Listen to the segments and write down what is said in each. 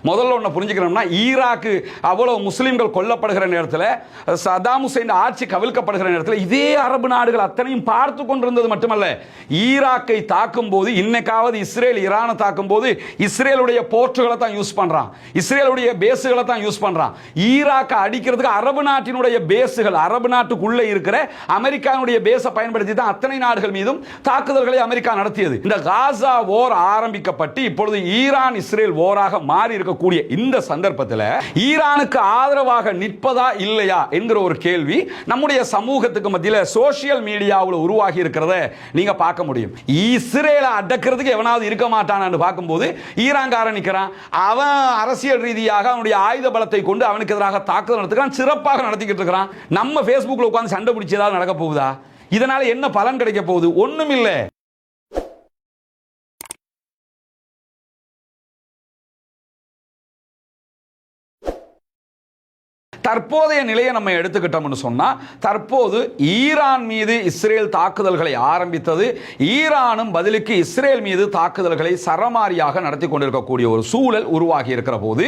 முதல்ல ஒன்று புரிஞ்சுக்கணும்னா, ஈராக்கு அவ்வளவு முஸ்லிம்கள் கொல்லப்படுகிற நேரத்தில், சதாம் ஹுசைன் ஆட்சி கவிழ்க்கப்படுகிற நேரத்தில் இதே அரபு நாடுகள் அத்தனையும் பார்த்து கொண்டிருந்தது மட்டுமல்ல, ஈராக்கை தாக்கும் போது, இன்னைக்காவது இஸ்ரேல் ஈரானை தாக்கும் போது இஸ்ரேலுடைய போர்ட்டுகளை தான் யூஸ் பண்றான், இஸ்ரேலுடைய பேஸுகளை தான் யூஸ் பண்றான். ஈராக்கை அடிக்கிறதுக்கு அரபு நாட்டினுடைய பேஸுகள், அரபு நாட்டுக்குள்ளே இருக்கிற அமெரிக்காவுடைய பேஸை பயன்படுத்தி தான் அத்தனை நாடுகள் மீதும் தாக்குதல்களை அமெரிக்கா நடத்தியது. இந்த காசா போர் ஆரம்பிக்கப்பட்டு இப்பொழுது ஈரான் இஸ்ரேல் போராக மாறி இருக்கக்கூடிய இந்த சந்தர்ப்பத்தில் ஈரானுக்கு ஆதரவாக நிற்பதா இல்லையா என்கிற ஒரு கேள்வி நம்முடைய சமூகத்துக்கு மத்தியில் சோசியல் மீடியாவில் உருவாகி இருக்கிறத நீங்க பார்க்க முடியும். இஸ்ரேலை அடக்கிறதுக்கு எவனாவது இருக்க மாட்டான்னு பார்க்கும்போது ஈரான்காரன் நிற்கிறான். அவன் அரசியல் ரீதியாக அவனுடைய ஆயுத பலத்தை கொண்டு அவனுக்கு எதிராக தாக்குதல் நடத்துகிறான், சிறப்பாக நடத்திக்கிட்டு இருக்கிறான். நம்ம ஃபேஸ்புக்கில் உட்கார்ந்து சண்டை பிடிச்சி ஏதாவது நடக்க போகுதா? இதனால என்ன பலன் கிடைக்க போகுது? ஒண்ணும் இல்லை. தற்போதைய நிலையை நம்ம எடுத்துக்கிட்டோம்னு சொன்னா, தற்போது ஈரான் மீது இஸ்ரேல் தாக்குதல்களை ஆரம்பித்தது, ஈரானும் பதிலுக்கு இஸ்ரேல் மீது தாக்குதல்களை சரமாரியாக நடத்தி கொண்டிருக்கக்கூடிய ஒரு சூழல் உருவாகி இருக்கிற போது,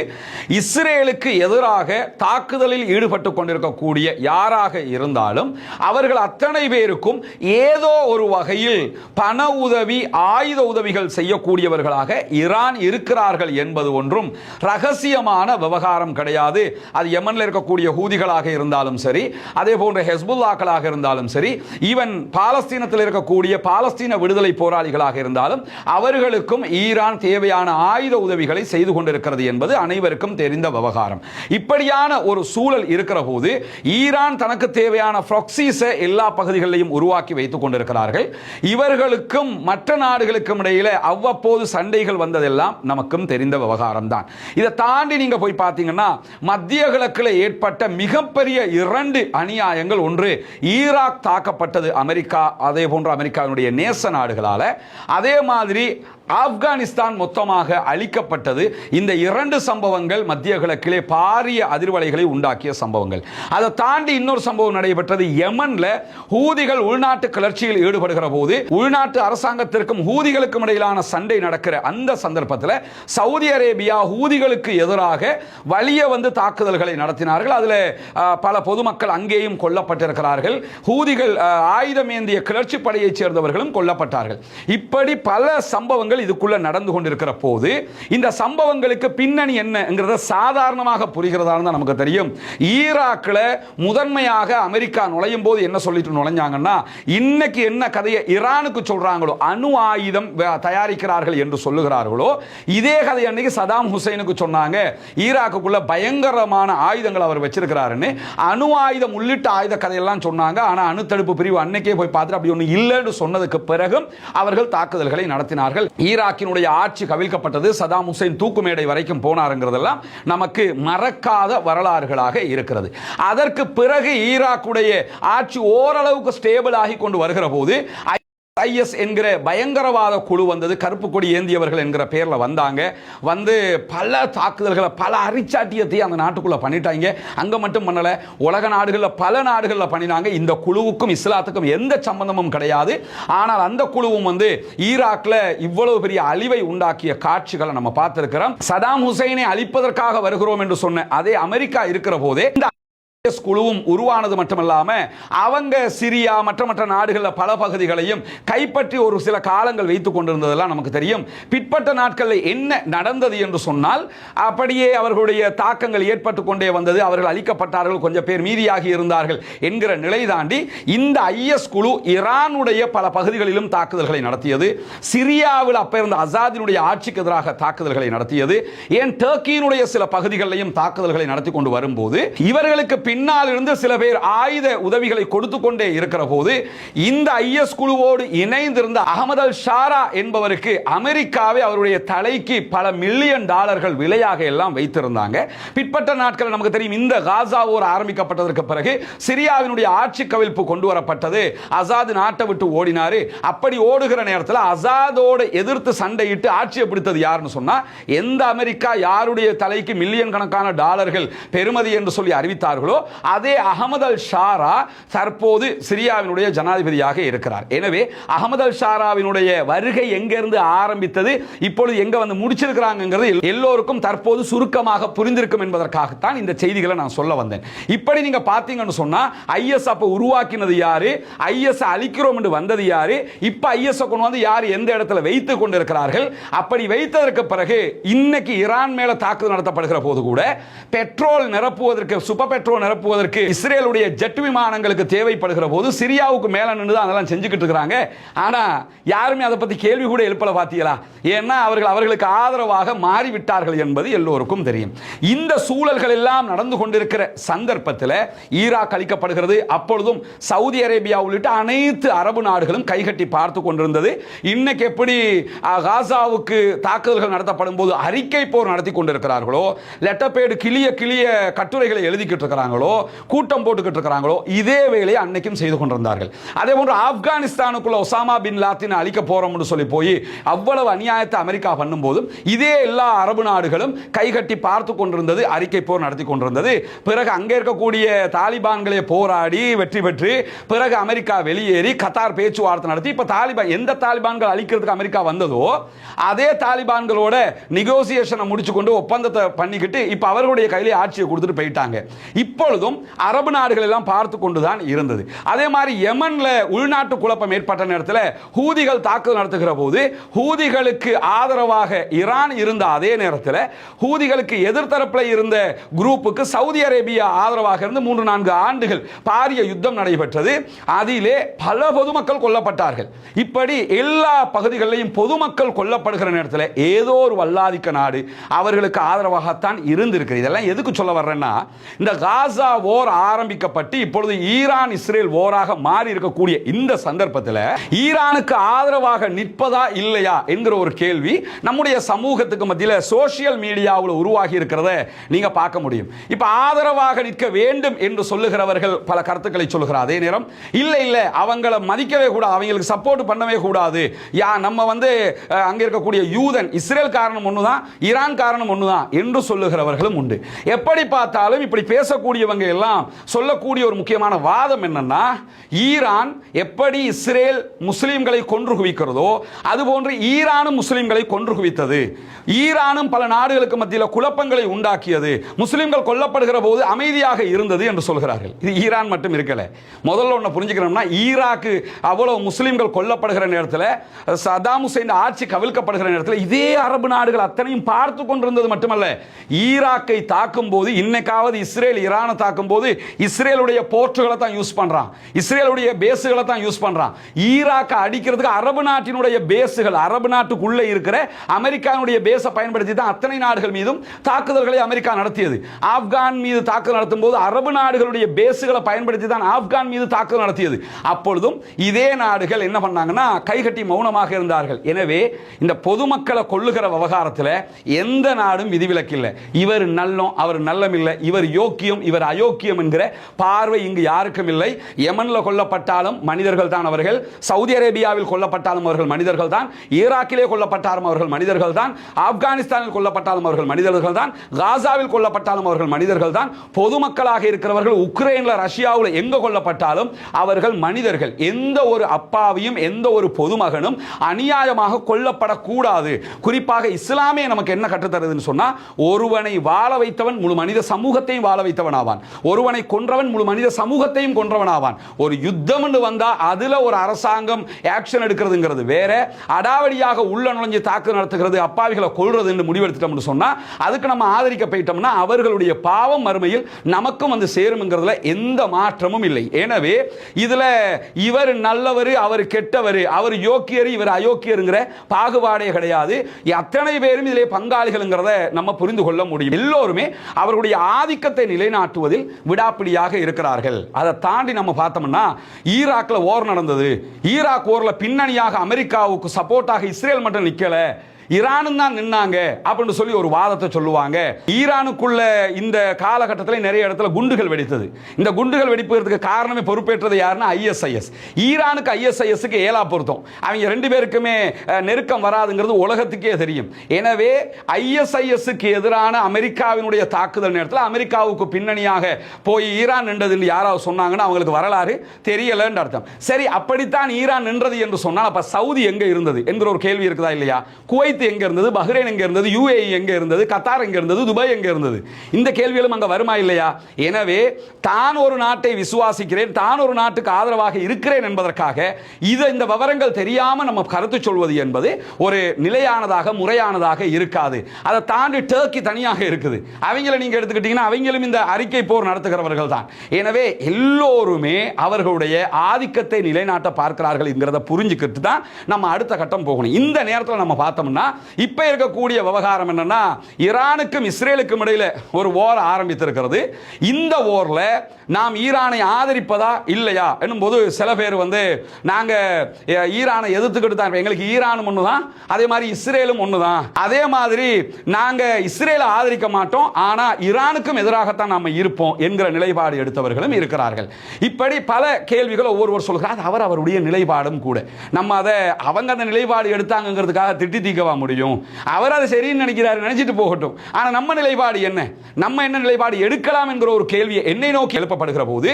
இஸ்ரேலுக்கு எதிராக தாக்குதலில் ஈடுபட்டு கொண்டிருக்கக்கூடிய யாராக இருந்தாலும் அவர்கள் அத்தனை பேருக்கும் ஏதோ ஒரு வகையில் பண உதவி, ஆயுத உதவிகள் செய்யக்கூடியவர்களாக ஈரான் இருக்கிறார்கள் என்பது ஒன்றும் ரகசியமான விவகாரம் கிடையாது. அது யமன்ல இருக்க ஹூதிகளாக இருந்தாலும் சரி, அதே போன்ற ஹெஸ்புல்லாக்களாக இருந்தாலும் சரி, ஈவன் பாலஸ்தீனத்தில் இருக்கக்கூடிய பாலஸ்தீன விடுதலை போராளிகளாக இருந்தாலும் அவர்களுக்கும் ஈரான் தேவையான ஆயுத உதவிகளை செய்து கொண்டிருக்கிறது என்பது அனைவருக்கும் தெரிந்த விவகாரம். இப்படியான ஒரு சூழல் இருக்கிற போது ஈரான் தனக்கு தேவையான ப்ராக்ஸிஸை எல்லா பகுதிகளிலும் உருவாக்கி வைத்துக் கொண்டிருக்கிறார்கள். இவர்களுக்கும் மற்ற நாடுகளுக்கும் இடையில அவ்வப்போது சண்டைகள் வந்ததெல்லாம் நமக்கும் தெரிந்த விவகாரம் தான். இதை தாண்டி நீங்க போய் பார்த்தீங்கன்னா, மத்திய கிழக்கில் ஏற்பட்ட மிகப்பெரிய 2 அநியாயங்கள். ஒன்று, ஈராக் தாக்கப்பட்டது அமெரிக்கா, அதே போன்ற அமெரிக்காவுடைய நேச நாடுகளால. அதே மாதிரி ஆப்கானிஸ்தான் மொத்தமாக அழிக்கப்பட்டது. இந்த 2 சம்பவங்கள் மத்திய கிழக்கிலே பாரிய அதிர்வலைகளை உண்டாக்கிய சம்பவங்கள். அதை தாண்டி இன்னொரு சம்பவம் நடைபெற்றது யமன்ல. ஹூதிகள் உள்நாட்டு கிளர்ச்சியில் ஈடுபடுகிற போது உள்நாட்டு அரசாங்கத்திற்கும் ஹூதிகளுக்கும் இடையிலான சண்டை நடக்கிற அந்த சந்தர்ப்பத்தில் சவுதி அரேபியா ஹூதிகளுக்கு எதிராக வலிய வந்து தாக்குதல்களை நடத்தினார்கள். அதில் பல பொதுமக்கள் அங்கேயும் கொல்லப்பட்டிருக்கிறார்கள். ஹூதிகள் ஆயுதம் ஏந்திய கிளர்ச்சி படையைச் சேர்ந்தவர்களும் கொல்லப்பட்டார்கள். இப்படி பல சம்பவங்கள் இதுக்குள்ள நடந்து கொண்டிருக்கிற போது இந்த சம்பவங்களுக்கு பின்னணி என்னங்கிறத சாதாரணமாக புரிகிறதா நமக்கு தெரியும். ஈராக்ல முதன்மையாக அமெரிக்கா நுழையும் போது என்ன சொல்லிட்டு நுழைஞ்சாங்கன்னா, இன்னைக்கு என்ன கதையை ஈரானுக்கு சொல்றாங்களோ, அணு ஆயுதம் தயாரிக்கிறார்கள் என்று சொல்லுகிறார்களோ, இதே கதை அன்னைக்கு சதாம் ஹுசைனுக்கு சொன்னாங்க. ஈராக்குள்ள பயங்கரமான ஆயுதங்கள் அவர் வச்சிருக்கிறாருன்னு, அணு ஆயுதம் உள்ளிட்ட ஆயுத கதையெல்லாம் சொன்னாங்க. ஆனா அணு தடுப்பு பிரிவு அன்னைக்கே போய் பார்த்துட்டு அப்படி ஒன்று இல்லைன்னு சொன்னதுக்கு பிறகும் அவர்கள் தாக்குதல்களை நடத்தினார்கள். ஈராக்கினுடைய ஆட்சி கவிழ்க்கப்பட்டது, சதாம் ஹுசைன் தூக்கு மேடை வரைக்கும் போனாருங்கிறதெல்லாம் நமக்கு மறக்காத வரலாறுகளாக இருக்கிறது. அதற்கு பிறகு ஈராக்குடைய ஆட்சி ஓரளவுக்கு ஸ்டேபிள் ஆகி கொண்டு வருகிற போது ஐஎஸ் என்கிற பயங்கரவாத குழு வந்தது. கருப்பு கொடி ஏந்தியவர்கள் என்கிற பேர்ல வந்தாங்க. வந்து பல தாக்குதல்களை, பல அரிச்சாட்டியத்தை அந்த நாட்டுக்குள்ள பண்ணிட்டாங்க. அங்க மட்டும் பண்ணல, உலக நாடுகளில் பல நாடுகளில் பண்ணினாங்க. இந்த குழுவுக்கும் இஸ்லாத்துக்கும் எந்த சம்பந்தமும் கிடையாது. ஆனால் அந்த குழுவும் வந்து ஈராக்ல இவ்வளவு பெரிய அழிவை உண்டாக்கிய காட்சிகளை நம்ம பார்த்திருக்கிறோம். சதாம் ஹுசைனை அழிப்பதற்காக வருகிறோம் என்று சொன்ன அதே அமெரிக்கா இருக்கிற போதே குழுவும் உருவானது மட்டுமல்லாம, அவங்க சிரியா மற்ற நாடுகளில் பல பகுதிகளையும் கைப்பற்றி ஒரு சில காலங்கள் வைத்துக் கொண்டிருந்ததெல்லாம் நமக்கு தெரியும். பிற்பட்ட நாட்களில் என்ன நடந்தது என்று சொன்னால், அப்படியே அவர்களுடைய தாக்கங்கள் ஏற்பட்டு கொண்டே வந்தது. அவர்கள் அழிக்கப்பட்டார்கள், கொஞ்சம் பேர் மீதியாகி இருந்தார்கள் என்கிற நிலை தாண்டி இந்த ஐஎஸ் குழு ஈரானுடைய பல பகுதிகளிலும் தாக்குதல்களை நடத்தியது. சிரியாவில் அப்ப இருந்த அசாதினுடைய ஆட்சிக்கு எதிராக தாக்குதல்களை நடத்தியது. ஏன் டர்க்கியினுடைய சில பகுதிகளிலும் தாக்குதல்களை நடத்தி கொண்டு வரும்போது இவர்களுக்கு பின்னால் இருந்து சில பேர் ஆயுத உதவிகளை கொடுத்து கொண்டே இருக்கிற போது இந்த ஐஎஸ் குழுவோடு இணைந்திருந்த அகமது அல் ஷாரா என்பவருக்கு அமெரிக்காவை அவருடைய தலைக்கு பல மில்லியன் டாலர்கள் விலையாக எல்லாம் வைத்திருந்தாங்க. பிற்பட்ட நாட்கள் நமக்கு தெரியும், இந்த காசா போர் ஆரம்பிக்கப்பட்டதற்கு பிறகு சிரியாவினுடைய ஆட்சி கவிழ்ப்பு கொண்டு வரப்பட்டது. அசாத் நாட்டை விட்டு ஓடினாரு. அப்படி ஓடுகிற நேரத்தில் அசாதோடு எதிர்த்து சண்டையிட்டு ஆட்சியை பிடித்தது யாருன்னு சொன்னா, எந்த அமெரிக்கா யாருடைய தலைக்கு மில்லியன் கணக்கான டாலர்கள் பெறுமதி என்று சொல்லி அறிவித்தார்களோ அதே அகமது அல் ஷாரா தற்போது சிரியாவினுடைய ஜனாதிபதியாக இருக்கிறார். எனவே அகமது அல் ஷாராவினுடைய வருகை எங்கிருந்து ஆரம்பித்தது, இப்பொழுது எங்க வந்து முடிச்சிருக்கிறாங்கிறது எல்லோருக்கும் தற்போது சுருக்கமாக புரிந்திருக்கும் என்பதற்காகத்தான் இந்த செய்திகளை நான் சொல்ல வந்தேன். இப்படி நீங்க பாத்தீங்கன்னு சொன்னா ஐஎஸ் அப்ப உருவாக்கினது யாரு, ஐஎஸ் அழிக்கிறோம் என்று வந்தது யாரு, இப்ப ஐஎஸ் கொண்டு வந்து யார் எந்த இடத்துல வைத்துக் கொண்டிருக்கிறார்கள். அப்படி வைத்ததற்கு பிறகு இன்னைக்கு ஈரான் மேல தாக்குதல் நடத்தப்படுகிற போது கூட பெட்ரோல் நிரப்புவதற்கு, சூப்பர் பெட்ரோல் நிரப்புவதற்கு இஸ்ரேலுடைய ஜெட் விமானங்களுக்கு தேவைப்படுகிற போது சிரியாவுக்கு மேல நின்று தான் அதெல்லாம் செஞ்சுக்கிட்டு இருக்காங்க. ஆனா யாருமே அதை பத்தி கேள்வி கூட எழுப்பல பாத்தீங்களா? ஏன்னா அவர்களுக்கு ஆதரவாக மாறிவிட்டார்கள் என்பது எல்லோருக்கும் தெரியும். இந்த சூழல்கள் எல்லாம் நடந்து கொண்டிருக்கிற சந்தர்ப்பத்தில் ஈராக் அளிக்கப்படுகிறது. அப்பொழுதும் சவுதி அரேபியா உள்ளிட்ட அனைத்து அரபு நாடுகளும் கைகட்டி பார்த்து கொண்டிருந்தது. இன்னைக்கு எப்படி காசாவுக்கு தாக்குதல்கள் நடத்தப்படும் போது அறிக்கை போர் நடத்தி கொண்டிருக்கிறார்களோ, லெட்டர்பேடு கிளிய கிளிய கட்டுரைகளை எழுதிக்கிட்டு இருக்கிறாங்களோ, கூட்டம் போட்டுக்கிட்டு இருக்கிறாங்களோ, இதே வேலையை அன்னைக்கும் செய்து கொண்டிருந்தார்கள். அதே போன்று ஆப்கானிஸ்தானுக்குள்ள ஒசாமா பின் லாத்தின் அழிக்க போறோம்னு சொல்லி போய் அவ்வளவு அநியாயத்தை அமெரிக்கா பண்ணும் போதும் இதே எல்லா அரபு நாடுகளும் கைகட்டி பார்த்து கொண்டிருந்தது, அறிக்கை போர் நடத்தி கொண்டிருந்தது. பிறகு அங்கே இருக்கக்கூடிய தாலிபான்களை போராடி வெற்றி பெற்று பிறகு அமெரிக்கா வெளியேறி கத்தார் பேச்சுவார்த்தை நடத்தி இப்ப தாலிபான், எந்த தாலிபான்கள் அழிக்கிறதுக்கு அமெரிக்கா வந்ததோ அதே தாலிபான்களோட நெகோசியேஷனை முடிச்சு கொண்டு ஒப்பந்தத்தை பண்ணிக்கிட்டு இப்ப அவர்களுடைய கையிலே ஆட்சியை கொடுத்துட்டு போயிட்டாங்க. இப்பொழுதும் அரபு நாடுகள் எல்லாம் பார்த்து கொண்டுதான் இருந்தது. அதே மாதிரி யமன்ல உள்நாட்டு குழப்பம் ஏற்பட்ட நேரத்தில் ஹூதிகள் தாக்குதல் நடத்துகிற போது ஹூதிகளுக்கு ஆதரவாக ஈரான் இருந்த அதே நேரத்தில் ஹூதிகளுக்கு எதிர்த்தரப்பில் இருந்த குரூப்புக்கு சவுதி அரேபியா ஆதரவாக இருந்து 3-4 ஆண்டுகள் பாரிய யுத்தம் நடைபெற்றது. அதிலே பல பொதுமக்கள் கொல்லப்பட்டார்கள். இப்படி எல்லா பகுதிகளிலும் பொதுமக்கள் கொல்லப்படுகிற நேரத்தில் ஏதோ ஒரு வல்லாதிக்க நாடு அவர்களுக்கு ஆதரவாகத்தான் இருந்திருக்கிறது. இதெல்லாம் எதுக்கு சொல்ல வர்றேன்னா, இந்த காசா போர் ஆரம்பிக்கப்பட்டு இப்பொழுது ஈரான் இஸ்ரேல் போராக மாறி இருக்கக்கூடிய இந்த சந்தர்ப்பத்தில் ஈரானுக்கு ஆதரவாக நிற்பதா இல்லையா என்கிற ஒரு கேள்வி நம்முடைய சமூகத்துக்கு மத்தியில் சோசியல் மீடியாவில் உருவாகி இருக்கிறத நீங்க பார்க்க முடியும். இப்ப ஆதரவாக நிற்க வேண்டும் என்று சொல்லுகிறவர்கள் பல கருத்துக்களை சொல்லுகிறார். அதே நேரம் இல்ல இல்ல அவங்களை மதிக்கவே கூடாது, அவங்களுக்கு சப்போர்ட் பண்ணவே கூடாது, நம்ம வந்து அங்க இருக்கக்கூடிய யூதன் இஸ்ரேல் காரணம் ஒண்ணுதான், ஈரான் காரணம் ஒண்ணுதான் என்று சொல்லுகிறவர்களும் உண்டு. எப்படி பார்த்தாலும் இப்படி பேசக்கூடியவங்க எல்லாம் சொல்லக்கூடிய ஒரு முக்கியமான வாதம் என்னன்னா, ஈரான் எப்படி இஸ்ரேல் முஸ்லிம்களை கொன்று குவிக்கிறதோ அதுபோன்று ஈரானும் முஸ்லிம்களை கொன்று குவித்தது, ஈரானும் பல நாடுகளுக்கு மத்தியில் குழப்பங்களை உண்டாக்கியது, முஸ்லிம்கள் கொல்லப்படுகிற போது அமைதியாக இருந்தது என்று சொல்கிறார்கள். இது ஈரான் மட்டும் இருக்கல. முதல்ல ஒன்று புரிஞ்சுக்கணும்னா, ஈராக்கு அவ்வளவு முஸ்லிம்கள் கொல்லப்படுகிற நேரத்தில், சதாம் ஹுசைன் ஆட்சி கவிழ்க்கப்படுகிற நேரத்தில் இதே அரபு நாடுகள் அத்தனையும் பார்த்து கொண்டிருந்தது மட்டுமல்ல, ஈராக்கை தாக்கும் போது இன்னைக்காவது இஸ்ரேல் ஈரானை தாக்கும் போது இஸ்ரேலுடைய போர்ட்டுகளை தான் யூஸ் பண்றான், இஸ்ரேலுடைய பேசுகளை தான் யூஸ் பண்றான். ஈராக்கை அடிக்கிறதுக்கு அரபு நாட்டினுடைய பேசுகள், அரபு நாட்டுக்குள்ளே இருக்கிற அமெரிக்காவுடைய பேஸை பயன்படுத்தி தான் அத்தனை நாடுகள் மீதும் தாக்குதல்களை அமெரிக்கா நடத்தியது. ஆப்கான் மீது தாக்குதல் நடத்தும் போது அரபு நாடுகளுடைய பேசுகளை பயன்படுத்தி தான் ஆப்கான் மீது தாக்குதல் நடத்தியது. அப்பொழுதும் இதே நாடுகள் என்ன பண்ணாங்கன்னா, கைகட்டி மௌனமாக இருந்தார்கள். எனவே இந்த பொதுமக்களை கொள்ளுகிற விவகாரத்தில் எந்த நாடும் விதிவிலக்கு இல்லை. இவர் நல்லம், அவர் நல்லம் இல்லை, இவர் யோக்கியம், இவர் அயோக்கியம் என்கிற பார்வை இங்கு யாருக்கும் இல்லை. யமன்ல கொல்லப்பட்டாலும் மனிதர்கள் தான் அவர்கள், சவுதி அரேபியாவில் கொல்லப்பட்டாலும் அவர்கள் மனிதர்கள் தான், ஈராக்கிலே கொல்லப்பட்டாலும் அவர்கள் மனிதர்கள் தான், ஆப்கானிஸ்தானில் கொல்லப்பட்டாலும் அவர்கள் மனிதர்கள் தான், காசாவில் கொல்லப்பட்டாலும் அவர்கள் மனிதர்கள் தான், பொதுமக்களாக இருக்கிறவர்கள் உக்ரைன்ல ரஷ்யாவில் எங்க கொல்லப்பட்டாலும் அவர்கள் மனிதர்கள். எந்த ஒரு அப்பாவியும் எந்த ஒரு பொதுமகனும் அநியாயமாக கொல்லப்படக்கூடாது. குறிப்பாக இஸ்லாமே நமக்கு என்ன கற்றுத்தருதுன்னு சொன்னா, ஒருவனை வாழ வைத்தவன் முழு மனித சமூகத்தையும் வாழ வைத்தவன் ஆவான், ஒருவனை கொன்றவன் முழு மனித சமூகத்தையும் கொன்றவன் ஆவான். ஒரு யுத்தம் வந்தா அதுல ஒரு அரசாங்கம் ஆக்ஷன் எடுக்கிறதுங்கிறது வேற, அடாவடியாக உள்ள நுழைஞ்சு தாக்குதல் நடத்துகிறது, அப்பாவிகளை கொல்றது என்று முடிவெடுத்துட்டோம்னு சொன்னா அதுக்கு நம்ம ஆதரிக்க போயிட்டோம்னா அவர்களுடைய பாவம் மறுமையில் நமக்கும் வந்து சேரும்ங்கிறதுல எந்த மாற்றமும் இல்லை. எனவே இதுல இவர் நல்லவர் அவர் கெட்டவர், அவர் யோக்கியர் இவர் அயோக்கியருங்கிற பாகுபாடே கிடையாது. அத்தனை பேரும் இதிலே பங்காளிகள்ங்கிறத நம்ம புரிந்து கொள்ள முடியும். எல்லோருமே அவர்களுடைய ஆதிக்கத்தை நிலைநாட்டுவதில் விடாப்பிடியாக இருக்கிறார்கள். அதை தாண்டி நம்ம பார்த்தோம்னா, ஈராக்ல ஓர் நடந்தது, ஈராக் ஓர்ல பின்னணியாக அமெரிக்காவுக்கு சப்போர்ட்டாக இஸ்ரேல் மட்டும் நிக்கல, ஈரானும் தான் நின்னாங்க அப்படின்னு சொல்லி ஒரு வாதத்தை சொல்லுவாங்க. ஈரானுக்குள்ள இந்த காலகட்டத்தில் நிறைய இடத்துல குண்டுகள் வெடித்தது. இந்த குண்டுகள் வெடிப்பதற்கு காரணமே பொறுப்பேற்றது யாருன்னா ISIS. ஈரானுக்கு ISISக்கு ஏலா பொருத்தம். அவங்க ரெண்டு பேருக்குமே நெருக்கம் வராதுங்கிறது உலகத்துக்கே தெரியும். எனவே ISISக்கு எதிரான அமெரிக்காவினுடைய தாக்குதல் நேரத்தில் அமெரிக்காவுக்கு பின்னணியாக போய் ஈரான் நின்றது யாராவது சொன்னாங்கன்னா அவங்களுக்கு வரலாறு தெரியலன்னு அர்த்தம். சரி, அப்படித்தான் ஈரான் நின்றது என்று சொன்னால் அப்ப சவுதி எங்க இருந்தது என்கிற ஒரு கேள்வி இருக்குதா இல்லையா? குவைத் எங்க இருந்தது, பஹ்ரைன் எங்க இருந்தது, UAE எங்க இருந்தது, கத்தார் எங்க இருந்தது, துபாய் எங்க இருந்தது? இந்த கேள்விகளும் அங்க வருமா இல்லையா? எனவே தான் ஒரு நாட்டை விசுவாசிக்கிறேன், தான் ஒரு நாட்டுக்கு ஆதரவாக இருக்கிறேன் என்பதற்காக இந்த விவரங்கள் தெரியாம நம்ம கருத்து சொல்வது என்பது ஒரு நிலையானதாக முறையானதாக இருக்காது. அதை தாண்டி டர்க்கி தனியாக இருக்குது. அவங்கள நீங்க எடுத்துக்கிட்டீங்கன்னா அவங்களும் இந்த அறிக்கை போர் நடத்துகிறவர்கள் தான். எனவே எல்லோருமே அவர்களுடைய ஆதிக்கத்தை நிலைநாட்ட பார்க்கிறார்கள் என்கிறத புரிஞ்சுக்கிட்டு தான் நம்ம அடுத்த கட்டம் போகணும். இந்த நேரத்தில் நம்ம பார்த்தோம்னா இப்ப இருக்கக்கூடிய விவகாரம் என்னன்னா, ஈரானுக்கும் இஸ்ரேலுக்கும் இடையில ஒரு வார் ஆரம்பித்திருக்கிறது. இந்த வார்ல நாம் ஈரானை ஆதரிப்பதா இல்லையா என்னும்போது சில பேர் நாங்க ஈரானை எதிர்த்துக்கிட்டு தான், எங்களுக்கு ஈரானும் ஒண்ணுதான், அதே மாதிரி இஸ்ரேலும் ஒண்ணுதான், அதே மாதிரி நாங்க இஸ்ரேலை ஆதரிக்க மாட்டோம், ஆனா ஈரானுக்கும் எதிராகத்தான் நாம இருப்போம் என்கிற நிலைப்பாடு எடுத்தவர்களும் இருக்கிறார்கள். இப்படி பல கேள்விகள் ஒவ்வொருவர் சொல்கிறார். அவருடைய நிலைப்பாடும் கூட. நம்ம அதை அவங்க அந்த நிலைப்பாடு எடுத்தாங்கிறதுக்காக திட்டி தீர்க்கவா முடியும்? அவர் அதை சரின்னு நினைக்கிறாரு, நினைச்சிட்டு போகட்டும். ஆனா நம்ம நிலைப்பாடு என்ன, நம்ம என்ன நிலைப்பாடு எடுக்கலாம் என்கிற ஒரு கேள்வியை என்னை நோக்கி எழுப்பப்படுகிற போது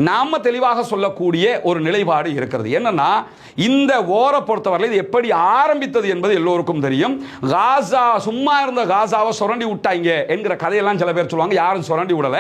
நாம தெளிவாக சொல்லக்கூடிய ஒரு நிலைப்பாடு இருக்கிறது. என்னன்னா, இந்த வாரை பொறுத்தவரை இது எப்படி ஆரம்பித்தது என்பது எல்லோருக்கும் தெரியும். காசா, சும்மா இருந்த காசாவை சுரண்டி விட்டாங்க என்கிற கதையெல்லாம் சில பேர் சொல்லுவாங்க. யாரும் சுரண்டி விடல.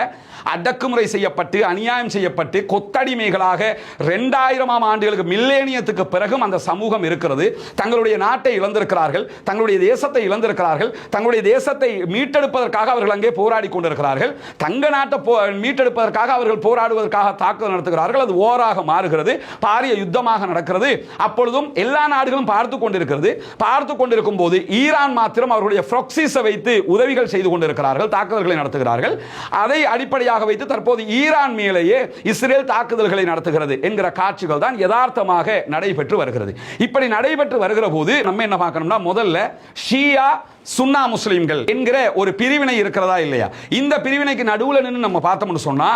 அடக்குமுறை செய்யப்பட்டு அநியாயம் செய்யப்பட்டு கொத்தடிமைகளாக 2000ஆம் ஆண்டுகளுக்கு மில்லேனியத்துக்கு பிறகும் அந்த சமூகம் இருக்கிறது. தங்களுடைய நாட்டை இழந்திருக்கிறார்கள், தங்களுடைய தேசத்தை இழந்திருக்கிறார்கள். தங்களுடைய தேசத்தை மீட்டெடுப்பதற்காக அவர்கள் அங்கே போராடி கொண்டிருக்கிறார்கள். தங்க நாட்டை மீட்டெடுப்பதற்காக அவர்கள் போராடுவதற்காக தாக்குதல் நடத்துகிறார்கள். அது ஓராக மாறுகிறது, பாரிய யுத்தமாக நடக்கிறது. அப்பொழுதும் எல்லா நாடுகளும் பார்த்து கொண்டிருக்கிறது. பார்த்து கொண்டிருக்கும் போது ஈரான் மாத்திரம் அவர்களுடைய ப்ராக்சிஸை வைத்து உதவிகள் செய்து கொண்டிருக்கிறார்கள், தாக்குதல்களை நடத்துகிறார்கள். அதை அடிப்படையாக வைத்து தற்போது ஈரான் மேலேயே இஸ்ரேல் தாக்குதல்களை நடத்துகிறது என்கிற காட்சிகள் தான் யதார்த்தமாக நடைபெற்று வருகிறது. இப்படி நடைபெற்று வருகிற போது நம்ம என்ன பார்க்கணும்னா, முதல்ல ஷியா சுன்னா முஸ்லிம்கள் என்கிற ஒரு பிரிவினை இருக்கிறதா இல்லையா? இந்த பிரிவினைக்கு நடுவில் நின்று நம்ம பார்த்தோம்னு சொன்னா,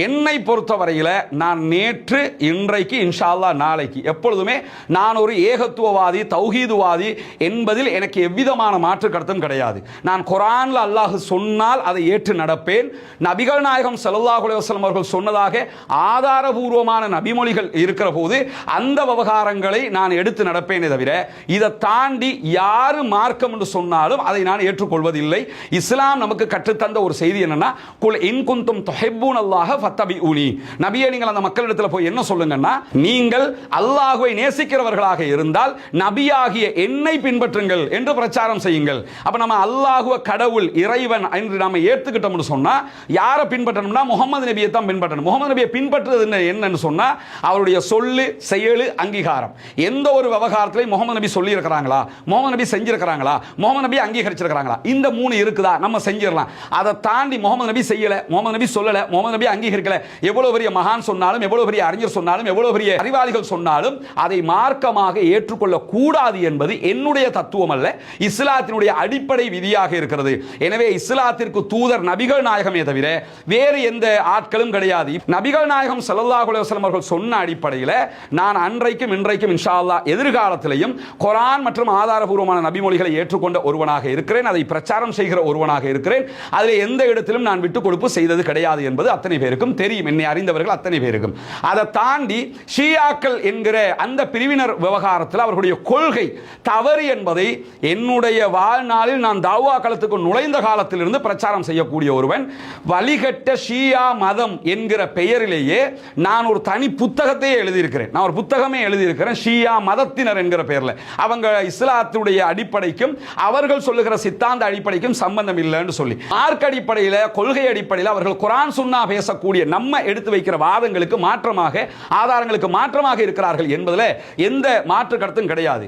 என்னை பொறுத்தவரையில் நான் நேற்று, இன்றைக்கு, இன்ஷா அல்லாஹ் நாளைக்கு எப்பொழுதுமே நான் ஒரு ஏகத்துவவாதி, தௌஹீதுவாதி என்பதில் எனக்கு எவ்விதமான மாற்று கருத்தும் கிடையாது. நான் குர்ஆன்ல அல்லாஹ் சொன்னால் அதை ஏற்று நடப்பேன். நபிகள் நாயகம் ஸல்லல்லாஹு அலைஹி வஸல்லம் அவர்கள் சொன்னதாக ஆதாரபூர்வமான நபிமொழிகள் இருக்கிற போது அந்த விவகாரங்களை நான் எடுத்து நடப்பேனே தவிர, இதை தாண்டி யாரு மார்க்கம் என்று சொன்னாலும் அதை நான் ஏற்றுக்கொள்வதில்லை. இஸ்லாம் நமக்கு கற்றுத்தந்த ஒரு செய்தி என்னன்னா, குல் இன் குன்தும் துஹிப்பூனல்லாஹ ஃபத்தபிஊனி. நபியே, நீங்கள் அந்த மக்களிடத்தில் போய் என்ன சொல்லுங்கன்னா, நீங்கள் அல்லாஹ்வை நேசிக்கிறவர்களாக இருந்தால் நபியாகிய என்னை பின்பற்றுங்கள் என்று பிரச்சாரம் செய்யுங்கள். அப்ப நம்ம அல்லாஹ்வை கடவுள், இறைவன் என்று நாம ஏத்துக்கிட்டோம்னு சொன்னா யாரை பின்பற்றணும்னா முகமது நபியை தான் பின்பற்றணும். முகமது நபியை பின்பற்றுறது என்னன்னு சொன்னா அவருடைய சொல்லு, செயலு, அங்கீகாரம். எந்த ஒரு விவகாரத்திலையும் முகமது நபி சொல்லி இருக்கிறாங்களா, முகமது நபி செஞ்சிருக்கிறாங்களா, முகமது நபி அங்கீகரிச்சிருக்காங்களா, இந்த 3 இருக்குதா, நம்ம செஞ்சிடலாம். அதை தாண்டி முகமது நபி செய்யல, முகமது நபி சொல்லல, முகமது நபி அங்கீகரிக்கல, எவ்வளவு பெரிய மகான் சொன்னாலும், எவ்வளவு பெரிய அறிஞர் சொன்னாலும், எவ்வளவு பெரிய அறிவாளிகள் சொன்னாலும் அதை மார்க்கமாக ஏற்றுக்கொள்ள கூடாது என்பது என்னுடைய தத்துவம் அல்ல, இஸ்லாத்தினுடைய அடிப்படை விதியாக இருக்கிறது. எனவே இஸ்லாத்திற்கு தூதர் நபிகள் நாயகமே தவிர வேறு எந்த ஆட்களும் கிடையாது. நபிகள் நாயகம் ஸல்லல்லாஹு அலைஹி வஸல்லம் அவர்கள் சொன்ன அடிப்படையில் நான் அன்றைக்கும் இன்றைக்கும் இன்ஷா அல்லாஹ் எதிர்காலத்திலையும் குர்ஆன் மற்றும் ஆதாரபூர்வமான நபிமொழிகளை ஏற்றுக்கொண்ட ஒருவனாக இருக்கிறேன். அதை பிரச்சாரம் செய்கிற ஒருவனாக இருக்கிறேன். அதில் எந்த இடத்திலும் நான் விட்டுக் கொடுப்பு செய்தது கிடையாது என்பது அத்தனை பேருக்கும் தெரியும், என்னை அறிந்தவர்கள் அத்தனை பேருக்கும். அதை தாண்டி ஷியாக்கள் என்கிற அந்த பிரிவினர் விவகாரத்தில் அவர்களுடைய கொள்கை தவறு என்பதை என்னுடைய வாழ்நாளில் நான் தாவா களத்துக்கு நுழைந்த காலத்திலிருந்து பிரச்சாரம் செய்யக்கூடிய ஒருவன். வழிகட்ட ஷியா மதம் என்கிற பெயரிலேயே நான் ஒரு தனி புத்தகத்தையே எழுதியிருக்கிறேன். நான் ஒரு புத்தகமே எழுதியிருக்கிறேன் ஷியா மதத்தினர் என்கிற பெயரில். அவங்க இஸ்லாத்துடைய அடிப்படைக்கும் அவர்கள் அவர்கள் சொல்லுகிற சித்தாந்த அடிப்படைக்கும் சம்பந்தம் இல்லைன்னு சொல்லி மார்க் அடிப்படையில், கொள்கை அடிப்படையில் அவர்கள் குர்ஆன் சுன்னா பேசக்கூடிய நம்ம எடுத்து வைக்கிற வாதங்களுக்கு மாற்றமாக, ஆதாரங்களுக்கு மாற்றமாக இருக்கிறார்கள் என்பதில் எந்த மாற்று கருத்தும் கிடையாது.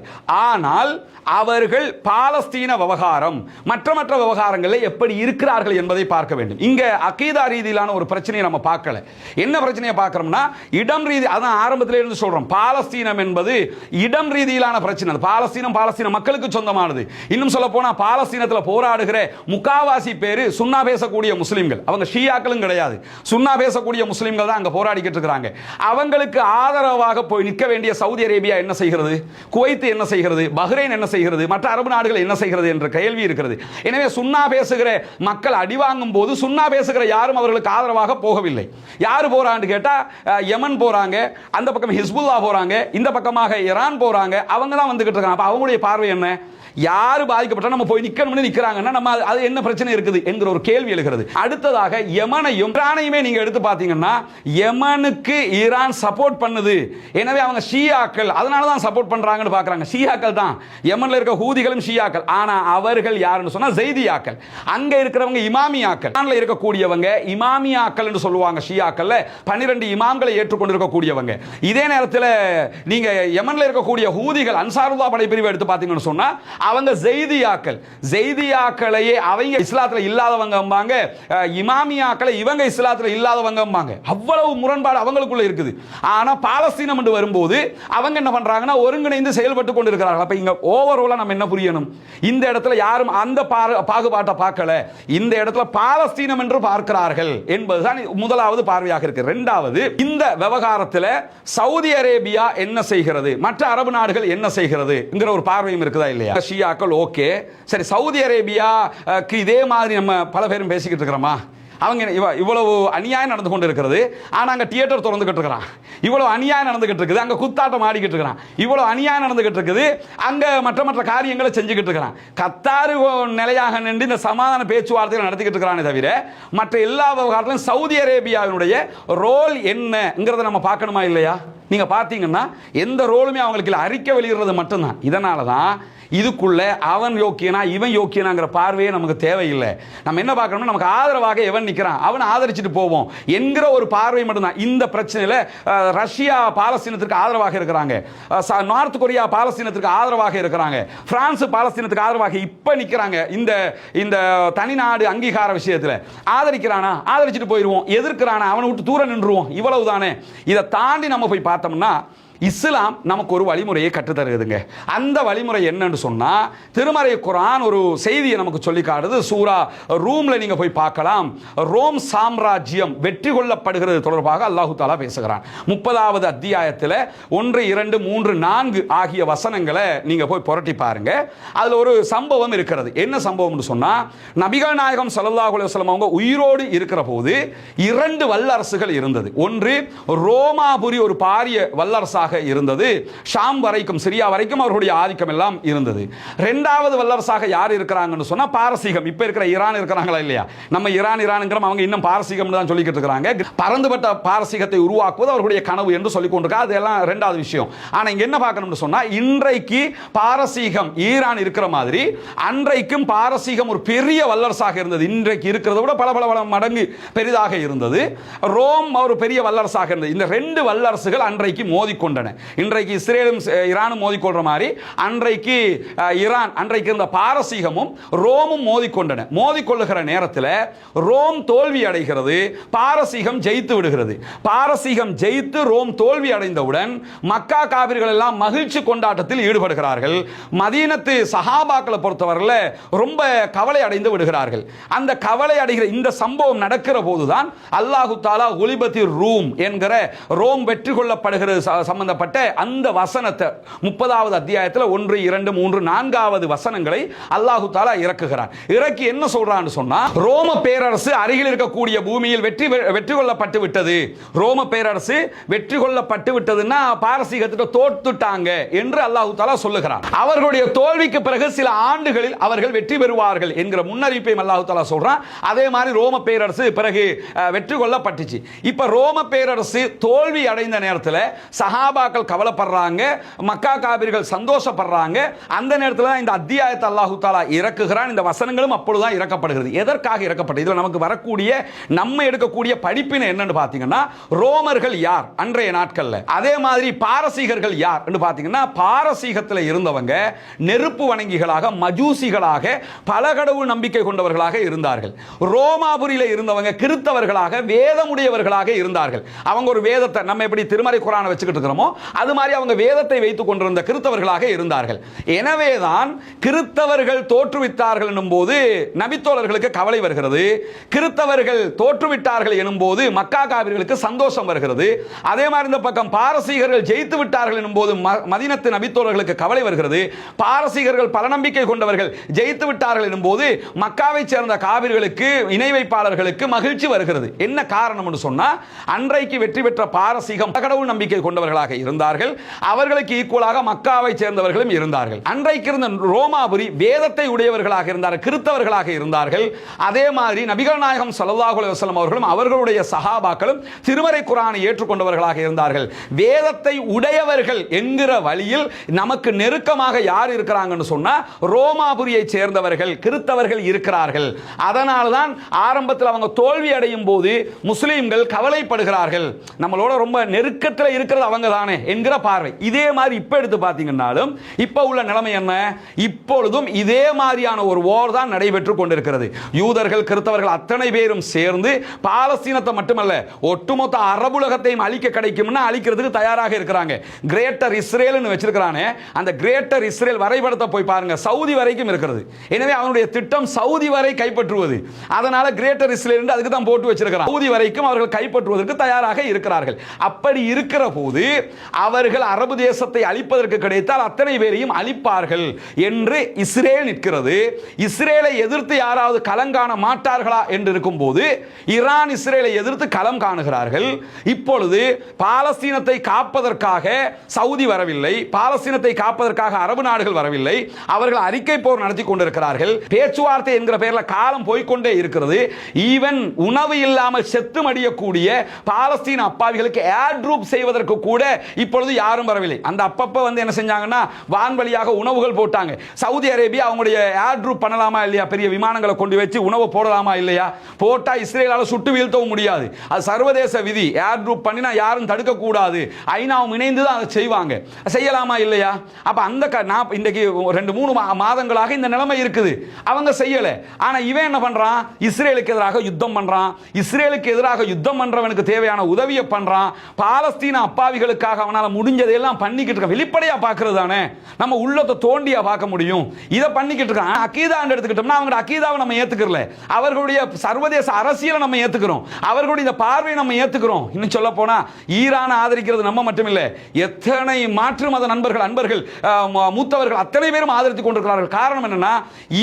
ஆனால் அவர்கள் பாலஸ்தீன விவகாரம் மற்ற விவகாரங்களில் எப்படி இருக்கிறார்கள் என்பதை பார்க்க வேண்டும். இங்க அகீதா ரீதியிலான ஒரு பிரச்சனையை நம்ம பார்க்கல. என்ன பிரச்சனையை பார்க்கிறோம்னா, இடம் ரீதி, அதான் ஆரம்பத்திலே இருந்து சொல்றோம், பாலஸ்தீனம் என்பது இடம் ரீதியிலான பிரச்சனை. பாலஸ்தீன மக்களுக்கு சொந்தமானது. இன்னும் சொல்ல போனா பாலஸ்தீனத்தில் போராடுகிற முக்காவாசி பேரு சுன்னா பேசக்கூடிய முஸ்லிம்கள். அவங்க ஷியாக்களும் கிடையாது, சுன்னா பேசக்கூடிய முஸ்லிம்கள் தான் அங்க போராடிக்கிட்டு இருக்காங்க. அவங்களுக்கு ஆதரவாக போய் நிற்க வேண்டிய சவுதி அரேபியா என்ன செய்கிறது, குவைத் என்ன செய்கிறது, பஹ்ரைன் என்ன செய்கிறது, மற்ற அரபு நாடுகள் என்ன செய்கிறது என்ற கேள்வி இருக்கிறது. எனவே சுன்னா பேசுகிற மக்கள் அடி வாங்கும் போது சுன்னா பேசுகிற யாரும் அவர்களுக்கு ஆதரவாக போகவில்லை. யாரு போறான்னு கேட்டா யமன் போறாங்க, அந்த பக்கம் ஹிஸ்புல்லா போறாங்க, இந்த பக்கமாக ஈரான் போறாங்க. அவங்க தான் வந்துகிட்டு இருக்காங்க. அப்ப அவங்களுடைய பார்வை என்ன? யாரு பாதிக்கப்பட்டா நம்ம போய் நிக்கணும்னு நிக்கிறாங்கன்னா நம்ம அது என்ன பிரச்சனை இருக்குது என்கிற ஒரு கேள்வி எழுகிறது. அடுத்ததாக யமனையும் ஈரானையுமே நீங்க எடுத்து பாத்தீங்கன்னா, யமனுக்கு ஈரான் சப்போர்ட் பண்ணுது. எனவே அவங்க ஷியாக்கள், அதனால தான் சப்போர்ட் பண்றாங்கன்னு பாக்குறாங்க. ஷியாக்கள் தான், யமன்ல இருக்க ஹூதிகளும் ஷியாக்கள். ஆனா அவர்கள் யாருன்னு சொன்னா ஜெய்தியாக்கள். அங்க இருக்கிறவங்க இமாமியாக்கள். ஈரான்ல இருக்கக்கூடியவங்க இமாமியாக்கள் என்று சொல்லுவாங்க. ஷியாக்கள்ல 12 இமாம்களை ஏற்றுக்கொண்டிருக்கக்கூடியவங்க. இதே நேரத்தில் நீங்க யமன்ல இருக்கக்கூடிய ஹூதிகள் அன்சாருல்லா படைப்பிரிவை எடுத்து பாத்தீங்கன்னு சொன்னா அவங்க ஜெய்தியாக்களையே அவங்க இஸ்லாத்துல இல்லாதவங்க, இமாமியாக்களை இவங்க இஸ்லாத்துல இல்லாதவங்க. அவ்வளவு முரண்பாடு அவங்களுக்குள்ள இருக்குது. ஆனா பாலஸ்தீனம் என்று வரும்போது அவங்க என்ன பண்றாங்கன்னா ஒருங்கிணைந்து செயல்பட்டு கொண்டிருக்கிறார்கள். அப்ப இங்க ஓவராலா நம்ம என்ன புரியணும், இந்த இடத்துல யாரும் அந்த பாகுபாட்டை பார்க்கல, இந்த இடத்துல பாலஸ்தீனம் என்று பார்க்கிறார்கள் என்பதுதான் முதலாவது பார்வையாக இருக்கு. இரண்டாவது, இந்த விவகாரத்தில் சவுதி அரேபியா என்ன செய்கிறது, மற்ற அரபு நாடுகள் என்ன செய்கிறது என்கிற ஒரு பார்வையும் இருக்குதா இல்லையா? ஷியாக்கள் ஓகே, சரி, சவுதி அரேபியாக்கு இதே மாதிரி நம்ம பல பேரும் பேசிக்கிட்டு இருக்கிறோமா? அவங்க இவ்வளவு அநியாயம் நடந்து கொண்டு இருக்கிறது, ஆனா அங்க தியேட்டர் திறந்துகிட்டு இருக்கிறான். இவ்வளவு அநியாயம் நடந்துகிட்டு இருக்குது, அங்க குத்தாட்டம் ஆடிக்கிட்டு இருக்கிறான். இவ்வளவு அநியாயம் நடந்துகிட்டு இருக்குது, அங்க மற்ற காரியங்களை செஞ்சுக்கிட்டு இருக்கிறான். கத்தாரு நிலையாக நின்று இந்த சமாதான பேச்சுவார்த்தைகள் நடத்திக்கிட்டு இருக்கிறானே தவிர மற்ற எல்லா விவகாரத்திலும் சவுதி அரேபியாவினுடைய ரோல் என்னங்கிறத நம்ம பார்க்கணுமா இல்லையா? நீங்க பாத்தீங்கன்னா எந்த ரோலுமே அவங்களுக்கு இல்லை, அறிக்கை வெளியிடுறது மட்டும்தான். இதனால தான் இதுக்குள்ள அவன் யோக்கியனா இவன் யோக்கியனாங்கிற பார்வையே நமக்கு தேவையில்லை. நம்ம என்ன பார்க்கணும்னா, நமக்கு ஆதரவாக எவன் நிற்கிறான் அவன் ஆதரிச்சுட்டு போவோம் என்கிற ஒரு பார்வை மட்டும்தான். இந்த பிரச்சனையில் ரஷ்யா பாலஸ்தீனத்திற்கு ஆதரவாக இருக்கிறாங்க, நார்த் கொரியா பாலஸ்தீனத்திற்கு ஆதரவாக இருக்கிறாங்க, பிரான்ஸ் பாலஸ்தீனத்துக்கு ஆதரவாக இப்ப நிற்கிறாங்க. இந்த தனிநாடு அங்கீகார விஷயத்தில் ஆதரிக்கிறானா ஆதரிச்சுட்டு போயிடுவோம், எதிர்க்கிறானா அவனை விட்டு தூர நின்றுவோம், இவ்வளவுதானே. இதை தாண்டி நம்ம போய் பார்த்தோம்னா இஸ்லாம் நமக்கு ஒரு வழிமுறையை கற்றுத்தருதுங்க. அந்த வழிமுறை என்னன்னு சொன்னா, திருமறை குர்ஆன் ஒரு செய்தியை நமக்கு சொல்லி காட்டுது. சூரா ரூம்ல நீங்க போய் பார்க்கலாம். ரோம் சாம்ராஜ்யம் வெற்றி கொள்ளப்படுகிறது தொடர்பாக அல்லாஹு தஆலா பேசுகிறான். 30வது அத்தியாயத்தில் 1, 2, 3, 4 ஆகிய வசனங்களை நீங்க போய் புரட்டி பாருங்க. அதுல ஒரு சம்பவம் இருக்கிறது. என்ன சம்பவம்னு சொன்னா, நபிகள் நாயகம் ஸல்லல்லாஹு அலைஹி வஸல்லம் அவங்க உயிரோடு இருக்கிற போது 2 வல்லரசுகள் இருந்தது. ஒன்று ரோமாபுரி, ஒரு பாரிய வல்லரசாக இருந்தது. ஷாம் வரைக்கும், சிரியா வரைக்கும் அவர்களுடைய ஆதிக்கம் எல்லாம் இருந்தது. இரண்டாவது வல்லரசாக யார் இருக்கிறாங்கன்னு சொன்னா பாரசீகம். இப்ப இருக்கிற ஈரான் இருக்கிறாங்களா இல்லையா? நம்ம ஈரான்ங்கிறோம், அவங்க இன்னும் பாரசீகம் தான் சொல்லிக்கிட்டு இருக்காங்க. பரந்துபட்ட பாரசீகத்தை உருவாக்குவது அவர்களுடைய கனவு என்று சொல்லிக் கொண்டிருக்காங்க. அதெல்லாம் இரண்டாவது விஷயம். ஆனா இங்க என்ன பார்க்கணும்னு சொன்னா, இன்றைக்கு பாரசீகம் ஈரான் இருக்கிற மாதிரி அன்றைக்கும் பாரசீகம் ஒரு பெரிய வல்லரசாக இருந்தது. இன்றைக்கு இருக்கிறத விட பல மடங்கு பெரிதாக இருந்தது. ரோம் ஒரு பெரிய வல்லரசாக இருந்தது. இந்த 2 வல்லரசுகள் அன்றைக்கு மோதிக்கொண்டன. இன்றைக்கு இஸ்ரேலும் ஈரானும் மோதிக்கொள்ற மாதிரி அன்றைக்கு ஈரான், அன்றைக்கு இருந்த பாரசீகமும் ரோமும் மோதிக்கொண்டன. மோதிக்கொள்ளுகிற நேரத்தில் ரோம் தோல்வி அடைகிறது, பாரசீகம் ஜெயித்து விடுகிறது. பாரசீகம் ஜெயித்து ரோம் தோல்வி அடைந்தவுடன் மக்கா காபிர்கள் எல்லாம் மகிழ்ச்சி கொண்டாட்டத்தில் ஈடுபடுகிறார்கள். மதீனத்து சஹாபாக்களை பொறுத்தவரையில் ரொம்ப கவலை அடைந்து விடுகிறார்கள். அந்த கவலை அடைகிற இந்த சம்பவம் நடக்கிற போதுதான் அல்லாஹு தஆலா குலிபத்திர் ரூம் என்கிற ரோம் வெற்றி கொள்ளப்படுகிறது சம்பந்தப்பட்ட அந்த வசனத்தை 30வது அத்தியாயத்தில் 1, 2, 3, 4வது வசனங்களை அல்லாஹு தஆலா இறக்குகிறான். இறக்கி என்ன சொல்றான்னு சொன்னா, ரோம பேரரசு அருகில் இருக்கக்கூடிய பூமியில் வெற்றி கொள்ளப்பட்டு விட்டது. ரோம பேரரசு வெற்றி கொள்ளப்பட்டு விட்டதுன்னா பாரசீகத்திட்ட தோத்துட்டாங்க என்று அல்லாஹு தஆலா சொல்லுகிறான். அவர்களுடைய தோல்விக்கு பிறகு சில ஆண்டுகளில் அவர்கள் வெற்றி பெறுவார்கள் என்கிற முன்னறிவிப்பையும் அல்லாஹு தஆலா சொல்றான். அதே மாதிரி ரோம பேரரசு பிறகு வெற்றி கொள்ளப்பட்டுச்சு. இப்ப ரோம பேரரசு தோல்வி அடைந்த நேரத்தில் சஹாபா சஹாபாக்கள் கவலைப்படுறாங்க, மக்கா காபிர்கள் சந்தோஷப்படுறாங்க. அந்த நேரத்தில் தான் இந்த அத்தியாயத்தை அல்லாஹு தஆலா இறக்குகிறான். இந்த வசனங்களும் அப்பொழுதுதான் இறக்கப்படுகிறது. எதற்காக இறக்கப்பட்டது? இதில் நமக்கு வரக்கூடிய நம்ம எடுக்கக்கூடிய படிப்பினை என்னன்னு பார்த்தீங்கன்னா, ரோமர்கள் யார் அன்றைய நாட்கள்ல, அதே மாதிரி பாரசீகர்கள் யார் என்று பார்த்தீங்கன்னா, பாரசீகத்தில் இருந்தவங்க நெருப்பு வணங்கிகளாக, மஜூசிகளாக, பல கடவுள் நம்பிக்கை கொண்டவர்களாக இருந்தார்கள். ரோமாபுரியில இருந்தவங்க கிறித்தவர்களாக, வேதமுடையவர்களாக இருந்தார்கள். அவங்க ஒரு வேதத்தை, நம்ம எப்படி திருமறை குர்ஆனை வச்சுக்கிட்டு இருக்கிறோமோ அது மாதிரி அவங்க வேதத்தை வைத்துக் கொண்டிருந்த கிறித்தவர்களாக இருந்தார்கள். எனவேதான் கிறித்தவர்கள் தோற்றுவித்தார்கள் எனும் போது நபித்தோழர்களுக்கு கவலை வருகிறது. கிறித்தவர்கள் தோற்றுவிட்டார்கள் எனும் போது மக்கா காபிர்களுக்கு சந்தோஷம் வருகிறது. அதே மாதிரி இந்த பக்கம் பாரசீகர்கள் ஜெயித்து விட்டார்கள் எனும் போது மதீனத்து நபித்தோழர்களுக்கு கவலை வருகிறது. பாரசீகர்கள் பல நம்பிக்கை கொண்டவர்கள் ஜெயித்து விட்டார்கள் எனும் போது மக்காவை சேர்ந்த காபிர்களுக்கு, இணை வைப்பாளர்களுக்கு மகிழ்ச்சி வருகிறது. என்ன காரணம் என்று சொன்னா, அன்றைக்கு வெற்றி பெற்ற பாரசீகம் கடவுள் நம்பிக்கை கொண்டவர்களாக இருந்தார்கள். அவர்களுக்கு ஈக்குவலாக மக்காவை சேர்ந்தவர்களும் இருந்தார்கள். அன்றைக்கு இருந்த ரோமாபுரி வேதத்தை உடையவர்களாக இருந்தார்கள், கிறித்தவர்களாக இருந்தார்கள். அதே மாதிரி நபிகள் நாயகம் ஸல்லல்லாஹு அலைஹி வஸல்லம் அவர்களும் அவர்களுடைய சஹாபாக்களும் திருமறை குர்ஆனை ஏற்றுக்கொண்டவர்களாக இருந்தார்கள். வேதத்தை உடையவர்கள் என்கிற வழியில் நமக்கு நெருக்கமாக யார் இருக்கிறாங்கன்னு சொன்னா, ரோமாபுரியை சேர்ந்தவர்கள், கிறித்தவர்கள் இருக்கிறார்கள். அதனால்தான் ஆரம்பத்தில் அவங்க தோல்வி அடையும் போது முஸ்லிம்கள் கவலைப்படுகிறார்கள். நம்மளோட ரொம்ப நெருக்கத்தில் இருக்கிறது அவங்க தானே என்கிற பார்வை. இதே மாதிரி இப்ப எடுத்து பார்த்தீங்கன்னாலும் இப்ப உள்ள நிலைமை என்ன? இப்பொழுதும் இதே மாதிரியான ஒரு வார் தான் நடைபெற்றுக் கொண்டிருக்கிறது. யூதர்கள், கிறிஸ்தவர்கள் அத்தனை பேரும் சேர்ந்து பாலஸ்தீனத்தை மட்டுமல்ல ஒட்டுமொத்த அரபுலகத்தையும் அழிக்க கிடைக்கும்னா அழிக்கிறதுக்கு தயாராக இருக்கிறாங்க. கிரேட்டர் இஸ்ரேல்னு வச்சிருக்கானே, அந்த கிரேட்டர் இஸ்ரேல் வரைபடத்தை போய் பாருங்க, சவுதி வரைக்கும் இருக்கிறது. எனவே அவனுடைய திட்டம் சவுதி வரை கைப்பற்றுவது. அதனால கிரேட்டர் இஸ்ரேல் அதுக்கு தான் போட்டு வச்சிருக்கிறான். சவுதி வரைக்கும் அவர்கள் கைப்பற்றுவதற்கு தயாராக இருக்கிறார்கள். அப்படி இருக்கிற போது அவர்கள் அரபு தேசத்தை அழிப்பதற்கு கிடைத்தால் அத்தனை பேரையும் அழிப்பார்கள் என்று இஸ்ரேல் நிற்கிறது. இஸ்ரேலை எதிர்த்து யாராவது களம் காண மாட்டார்களா என்று இருக்கும் போது ஈரான் இஸ்ரேலை எதிர்த்து களம் காணுகிறார்கள். இப்பொழுது பாலஸ்தீனத்தை காப்பதற்காக சவுதி வரவில்லை, பாலஸ்தீனத்தை காப்பதற்காக அரபு நாடுகள் வரவில்லை. அவர்கள் அறிக்கை போர் நடத்தி கொண்டிருக்கிறார்கள். பேச்சுவார்த்தை என்கிற பெயரில் காலம் போய்கொண்டே இருக்கிறது. ஈவன் உணவு இல்லாமல் செத்து மடியக்கூடிய பாலஸ்தீன அப்பாவிகளுக்கு ஏர் ட்ரூப் செய்வதற்கு கூட இப்பொழுது யாரும் வரவில்லை. அந்த அப்பப்ப வந்து என்ன செஞ்சாங்கன்னா, வான்வழியாக உணவுகள் போட்டாங்க. சவுதி அரேபியா அவங்களுடைய ஏர் ட்ரூப் பண்ணலாமா இல்லையா, பெரிய விமானங்களை கொண்டு வச்சு உணவு போடலாமா இல்லையா, போட்டா இஸ்ரேலால சுட்டு வீழ்த்தவும் முடியாது. அது சர்வதேச விதி. ஏர் ட்ரூப் பண்ணினா யாரும் தடுக்க கூடாது. ஐநாவும் இணைந்து தான் அதை செய்வாங்க. செய்யலாமா இல்லையா? அப்ப அந்த இன்றைக்கு 2-3 மாதங்களாக இந்த நிலைமை இருக்குது. அவங்க செய்யல. ஆனா இவன் என்ன பண்றான்? இஸ்ரேலுக்கு எதிராக யுத்தம் பண்றான். இஸ்ரேலுக்கு எதிராக யுத்தம் பண்றவனுக்கு தேவையான உதவியை பண்றான். பாலஸ்தீன அப்பாவிகளுக்காக அவனால முடிஞ்சதெல்லாம் பண்ணிக்கிட்டு இருக்க. வெளிப்படையா பார்க்கிறது தானே, நம்ம உள்ளத்தை தோண்டியா பார்க்க முடியும். இதை பண்ணிக்கிட்டு இருக்கான். அகீதா எடுத்துக்கிட்டோம்னா அவங்க அகீதாவை நம்ம ஏத்துக்கறல, அவர்களுடைய சர்வதேச அரசியலை நம்ம ஏத்துக்கிறோம், அவர்களுடைய இந்த பார்வையை நம்ம ஏத்துக்கிறோம். இன்னும் சொல்ல போனா ஈரானை ஆதரிக்கிறது நம்ம மட்டும் இல்ல, எத்தனை மாற்று மத நண்பர்கள், அன்பர்கள், மூத்தவர்கள் அத்தனை பேரும் ஆதரித்துக் கொண்டிருக்கிறார்கள். காரணம் என்னன்னா,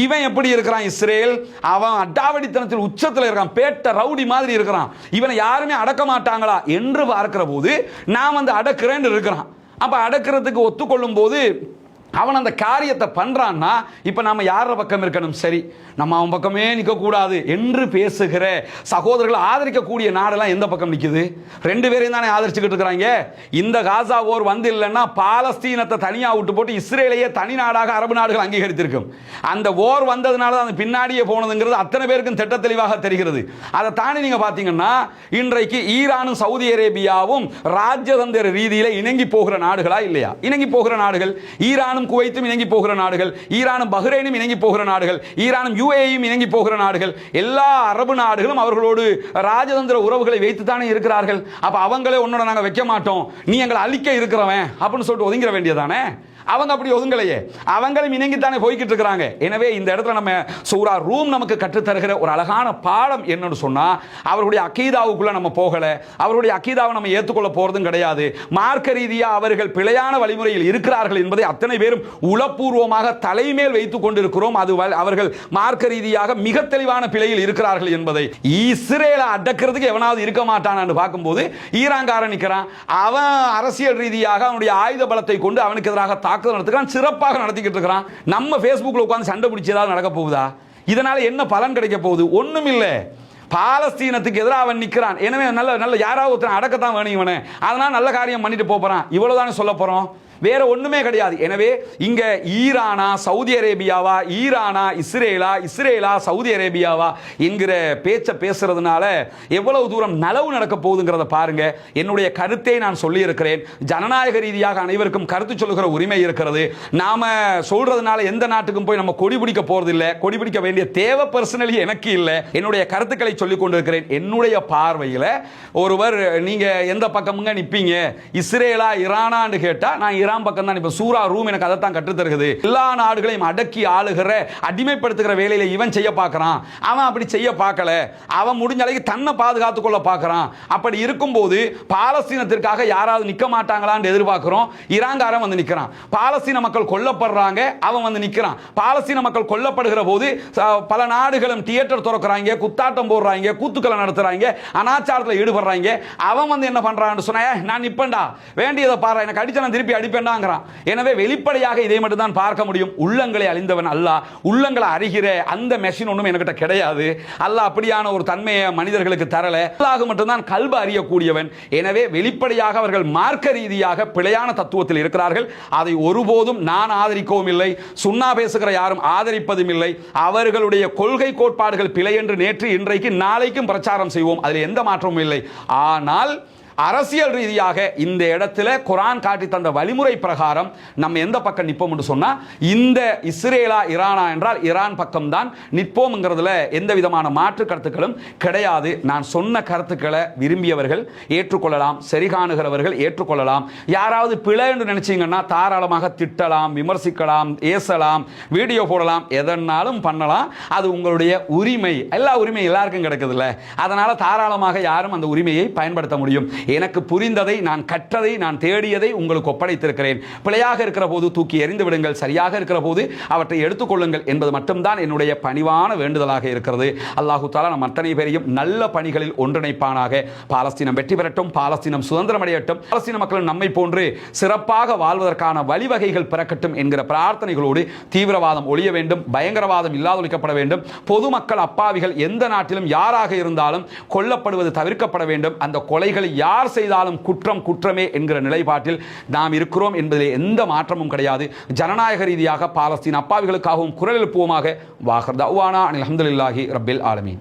இவன் எப்படி இருக்கிறான் இஸ்ரேல், அவன் அடாவடித்தனத்தில் உச்சத்தில் இருக்கான், பேட்ட ரவுடி மாதிரி இருக்கிறான். இவனை யாருமே அடக்க மாட்டாங்களா என்று பார்க்கிற போது நான் வந்து அடக்கிறேன்னு இருக்கிறான். அப்ப அடக்கிறதுக்கு ஒத்துக்கொள்ளும் போது அவன் அந்த காரியத்தை பண்றான்னா, இப்ப நாம யார பக்கம் இருக்கணும்? சரி, நம்ம அவன் பக்கமே நிற்க கூடாது என்று பேசுகிற சகோதரர்கள் ஆதரிக்கக்கூடிய நாடெல்லாம் எந்த பக்கம் நிக்குது? 2 பேரையும் தானே ஆதரிச்சுக்கிட்டு இருக்கிறாங்க. இந்த காசா போர் வந்து இல்லைன்னா பாலஸ்தீனத்தை தனியா விட்டு போட்டு இஸ்ரேலையே தனி நாடாக அரபு நாடுகள் அங்கீகரித்திருக்கும். அந்த போர் வந்ததுனால தான் பின்னாடியே போனதுங்கிறது அத்தனை பேருக்கும் திட்ட தெளிவாக தெரிகிறது. அதை தாண்டி நீங்க பாத்தீங்கன்னா, இன்றைக்கு ஈரானும் சவுதி அரேபியாவும் ராஜதந்திர ரீதியில இணங்கி போகிற நாடுகளா இல்லையா? இணங்கி போகிற நாடுகள். ஈரானும் குவைத்தும் இணங்கி போகிற நாடுகள், ஈரானும் பஹ்ரைனும் இணங்கி போகிற நாடுகள், ஈரானும் யுஏஇயும் இணங்கி போகிற நாடுகள். எல்லா அரபு நாடுகளும் அவர்களோடு ராஜதந்திர உறவுகளை வைத்துத்தானே இருக்கிறார்கள். அப்ப அவங்களே உன்னோட நாங்க வைக்க மாட்டோம், நீ எங்களை அழிக்க இருக்கிறவன் அப்படின்னு சொல்லிட்டு ஒதுங்கிற வேண்டியதானே. அவங்க அப்படி ஒதுங்கலையே, அவங்களும் இணங்கித்தானே போய்கிட்டு இருக்கிறாங்க. எனவே இந்த இடத்துல நம்ம சூரா ரூம் நமக்கு கற்றுத்தருகிற ஒரு அழகான பாடம் என்னன்னு சொன்னா, அவர்களுடைய அகீதாவுக்குள்ள நம்ம போகல, அவர்களுடைய அகீதாவை நம்ம ஏற்றுக்கொள்ள போறதும் கிடையாது. மார்க்க ரீதியா அவர்கள் பிழையான வழிமுறையில் இருக்கிறார்கள் என்பதை அத்தனை பேரும் உளப்பூர்வமாக தலைமேல் வைத்துக் கொண்டிருக்கிறோம். அது அவர்கள் மார்க்க ரீதியாக மிக தெளிவான பிழையில் இருக்கிறார்கள் என்பதை. இஸ்ரேலை அடக்கிறதுக்கு எவனாவது இருக்க மாட்டான்னு பார்க்கும்போது ஈரான்காரன் நிற்கிறான். அவன் அரசியல் ரீதியாக அவனுடைய ஆயுத பலத்தை கொண்டு அவனுக்கு எதிராக தாக்குதல் நடத்துகிறான், சிறப்பாக நடத்திக்கிட்டு இருக்கிறான். நம்ம ஃபேஸ்புக்கில் உட்கார்ந்து சண்டை பிடிச்சி ஏதாவது நடக்க போகுதா? இதனால என்ன பலன் கிடைக்க போகுது? ஒண்ணும் இல்லை. பாலஸ்தீனத்துக்கு எதிராக அவன் நிற்கிறான். எனவே நல்ல நல்ல யாராவது ஒருத்தன் அடக்கத்தான் வேணும் இவனை, அதனால நல்ல காரியம் பண்ணிட்டு போறான். இவ்வளவுதானே சொல்ல போறோம், வேற ஒண்ணுமே கிடையாது. எனவே இங்க ஈரானா சவுதி அரேபியாவா, ஈரானா இஸ்ரேலா, இஸ்ரேலா சவுதி அரேபியாவா என்கிற பேச்சை பேசுறதுனால எவ்வளவு தூரம் நலவு நடக்க போகுதுங்கிறத பாருங்க. என்னுடைய கருத்தை நான் சொல்லி இருக்கிறேன். ஜனநாயக ரீதியாக அனைவருக்கும் கருத்து சொல்லுகிற உரிமை இருக்கிறது. நாம சொல்றதுனால எந்த நாட்டுக்கும் போய் நம்ம கொடி பிடிக்க போறது இல்லை, கொடி பிடிக்க வேண்டிய தேவை பர்சனலி எனக்கு இல்லை. என்னுடைய கருத்துக்களை சொல்லிக் கொண்டிருக்கிறேன். என்னுடைய பார்வையில் ஒருவர் நீங்க எந்த பக்கமுங்க நிப்பீங்க, இஸ்ரேலா ஈரானான்னு கேட்டா நான் ஈரான் பக்கம் தான். இப்ப சூரா ரூம் எனக்கு அதை தான் கற்று தருகிறது. எல்லா நாடுகளையும் அடக்கி ஆளுகிற அடிமைப்படுத்துகிற வேலையில இவன் செய்ய பார்க்கறான். அவன் அப்படி செய்ய பார்க்கல, அவன் முடிஞ்ச அளவுக்கு தன்னை பாதுகாத்துக் கொள்ள பார்க்கறான். அப்படி இருக்கும்போது பாலஸ்தீனத்திற்காக யாராவது நிக்க மாட்டாங்களான்னு எதிர்பார்க்கிறோம். ஈரான்காரன் வந்து நிக்கிறான். பாலஸ்தீன மக்கள் கொல்லப்படுறாங்க, அவன் வந்து நிக்கிறான். பாலஸ்தீன மக்கள் கொல்லப்படுகிற போது பல நாடுகளும் தியேட்டர் திறக்கிறாங்க, குத்தாட்டம் போடுறாங்க, கூத்துக்களை நடத்துறாங்க, அனாச்சாரத்தில் ஈடுபடுறாங்க. அவன் வந்து என்ன பண்றான்னு சொன்னா, நான் நிப்பேன்டா, வேண்டியதை பாரு, எனக்கு அடிச்ச நான் திருப்பி அடிப்பேன்டாங்கிறான். எனவே வெளிப்படையாக இதை மட்டும் தான் பார்க்க முடியும். உள்ளங்களை அழிந்தவன் அல்லாஹ். உள்ளங்களை அறிகிற அந்த மெஷின் ஒன்றும் என்கிட்ட கிடையாது. அல்லாஹ் அப்படியான ஒரு தன்மையை மனிதர்களுக்கு தரல. அல்லாஹ் மட்டும்தான் கல்ப அறியக்கூடியவன். எனவே வெளிப்படையாக அவர்கள் மார்க்க ரீதியாக பிழையான தத்துவத்தில் இருக்கிறார்கள். அதை ஒருபோதும் நான் ஆதரிக்கவும் இல்லை, சுன்னா பேசுகிற யாரும் ஆதரிப்பதும் இல்லை. அவர்களுடைய கொள்கை கோட்பாடுகள் பிழை என்று நேற்று இன்றைக்கு நாளைக்கும் பிரச்சாரம் செய்வோம், அதில் எந்த மாற்றமும் இல்லை. ஆனால் அரசியல் ரீதியாக இந்த இடத்துல குர்ஆன் காட்டி தந்த வழிமுறை பிரகாரம் நம்ம எந்த பக்கம் நிற்போம் என்று சொன்னா, இந்த இஸ்ரேலா ஈரானா என்றால் ஈரான் பக்கம் தான் நிற்போம்ங்கிறதுல எந்த விதமான மாற்று கருத்துக்களும் கிடையாது. நான் சொன்ன கருத்துக்களை விரும்பியவர்கள் ஏற்றுக்கொள்ளலாம், சரிகாணுகிறவர்கள் ஏற்றுக்கொள்ளலாம். யாராவது பிழை என்று நினைச்சீங்கன்னா தாராளமாக திட்டலாம், விமர்சிக்கலாம், ஏசலாம், வீடியோ போடலாம், எதனாலும் பண்ணலாம். அது உங்களுடைய உரிமை. எல்லா உரிமையும் எல்லாருக்கும் கிடைக்குதுல்ல, அதனால தாராளமாக யாரும் அந்த உரிமையை பயன்படுத்த முடியும். எனக்கு புரிந்ததை, நான் கற்றதை, நான் தேடியதை உங்களுக்கு ஒப்படைத்திருக்கிறேன். பிழையாக இருக்கிற போது தூக்கி எறிந்து விடுங்கள், சரியாக இருக்கிற போது அவற்றை எடுத்துக்கொள்ளுங்கள் என்பது மட்டும்தான் என்னுடைய பணிவான வேண்டுதலாக இருக்கிறது. அல்லாஹு தஆலா நம் அத்தனை பேரையும் நல்ல பணிகளில் ஒன்றிணைப்பானாக. பாலஸ்தீனம் வெற்றி பெறட்டும், பாலஸ்தீனம் சுதந்திரம் அடையட்டும், பாலஸ்தீன மக்கள் நம்மை போன்று சிறப்பாக வாழ்வதற்கான வழிவகைகள் பிறக்கட்டும் என்கிற பிரார்த்தனைகளோடு தீவிரவாதம் ஒழிய வேண்டும், பயங்கரவாதம் இல்லாதொழிக்கப்பட வேண்டும், பொதுமக்கள் அப்பாவிகள் எந்த நாட்டிலும் யாராக இருந்தாலும் கொல்லப்படுவது தவிர்க்கப்பட வேண்டும். அந்த கொலைகளை யார் செய்தாலும் குற்றம் குற்றமே என்கிற நிலைப்பாட்டில் நாம் இருக்கிறோம் என்பதில் எந்த மாற்றமும் கிடையாது. ஜனநாயக ரீதியாக பாலஸ்தீன அப்பாவிகளுக்காகவும் குரல் எழுப்புவோமாக. வாஹர் தஅவானா அல்ஹம்துலில்லாஹி ரப்பில் ஆலமீன்.